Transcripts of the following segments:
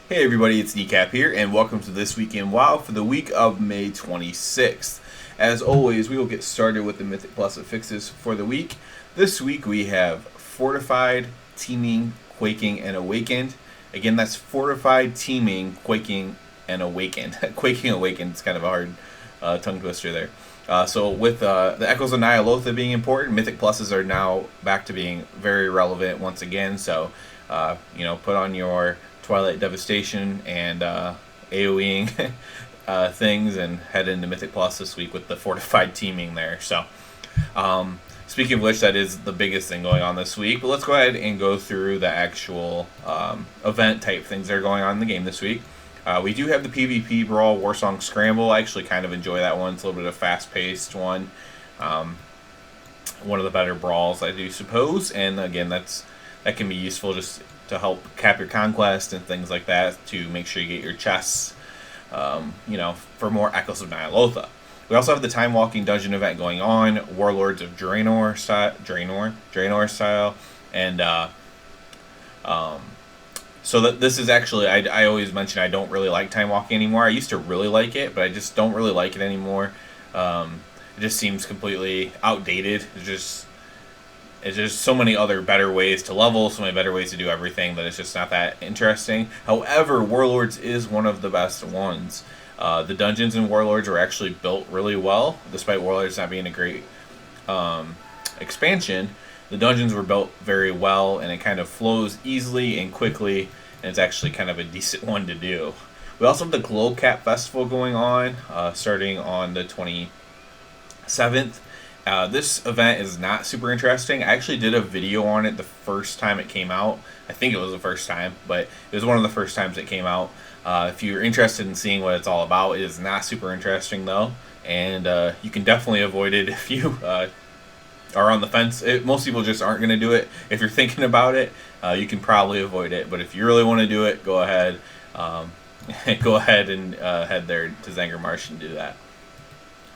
Hey everybody, it's Decap here, and welcome to This Week in WoW for the week of May 26th. As always, we will get started with the Mythic Plus affixes for the week. This week we have Fortified, Teeming, Quaking, and Awakened. Again, that's Fortified, Teeming, Quaking, and Awakened. Quaking, Awakened is kind of a hard tongue twister there. So with the Echoes of Nyalotha being important, Mythic Pluses are now back to being very relevant once again. So, put on your Twilight Devastation and AoEing things and head into Mythic Plus this week with the Fortified Teeming there. So, speaking of which, that is the biggest thing going on this week. But let's go ahead and go through the actual event type things that are going on in the game this week. We do have the PvP Brawl Warsong Scramble. I actually kind of enjoy that one. It's a little bit of a fast-paced one. One of the better brawls, I do suppose. And again, that can be useful just to help cap your conquest and things like that to make sure you get your chests, for more Echoes of Nyalotha. We also have the Time Walking Dungeon event going on, Warlords of Draenor style, and so this is actually, I always mention I don't really like time walking anymore. I used to really like it, but I just don't really like it anymore. It just seems completely outdated. It's just so many other better ways to level, so many better ways to do everything that it's just not that interesting. However, Warlords is one of the best ones. The dungeons in Warlords are actually built really well, despite Warlords not being a great expansion. The dungeons were built very well, and it kind of flows easily and quickly, and it's actually kind of a decent one to do. We also have the Glow Cap Festival going on, starting on the 27th. This event is not super interesting. I actually did a video on it the first time it came out. I think it was the first time, but it was one of the first times it came out. If you're interested in seeing what it's all about, it is not super interesting though, and you can definitely avoid it if you are on the fence. Most people just aren't going to do it. If you're thinking about it, you can probably avoid it. But if you really want to do it, go ahead. Go ahead and head there to Zangarmarsh and do that.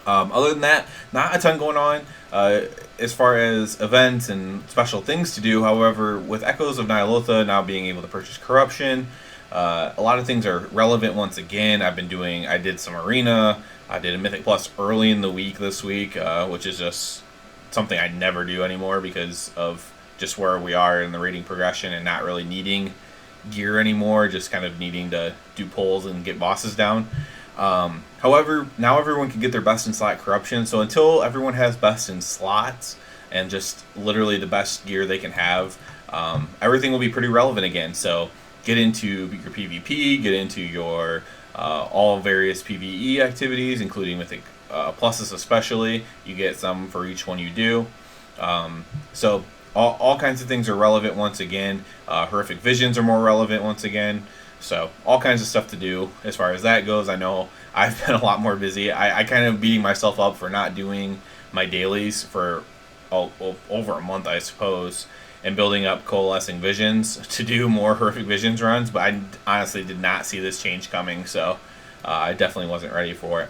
Other than that, not a ton going on as far as events and special things to do. However, with Echoes of Nyalotha now being able to purchase Corruption, a lot of things are relevant once again. I did some Arena. I did a Mythic Plus early in the week this week, which is just something I never do anymore because of just where we are in the rating progression and not really needing gear anymore, just kind of needing to do pulls and get bosses down. However, now everyone can get their best in slot Corruption, so until everyone has best in slots and just literally the best gear they can have, everything will be pretty relevant again. So get into your PvP, get into your all various PvE activities, including Mythic pluses especially. You get some for each one you do. So all kinds of things are relevant once again. Horrific Visions are more relevant once again. So all kinds of stuff to do as far as that goes. I know I've been a lot more busy. I kind of beating myself up for not doing my dailies for over a month, I suppose, and building up Coalescing Visions to do more Horrific Visions runs, but I honestly did not see this change coming, so I definitely wasn't ready for it.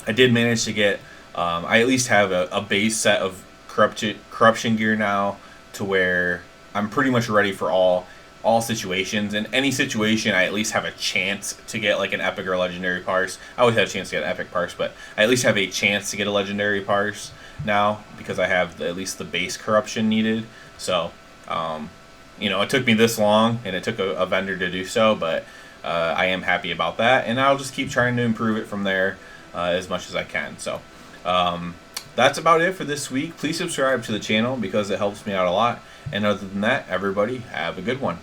I did manage to get, I at least have a base set of corruption gear now to where I'm pretty much ready for all situations. In any situation, I at least have a chance to get like an epic or legendary parse. I always have a chance to get an epic parse, but I at least have a chance to get a legendary parse now because I have at least the base corruption needed. So, it took me this long and it took a vendor to do so, but I am happy about that, and I'll just keep trying to improve it from there as much as I can. So that's about it for this week. Please subscribe to the channel because it helps me out a lot. And other than that, everybody have a good one.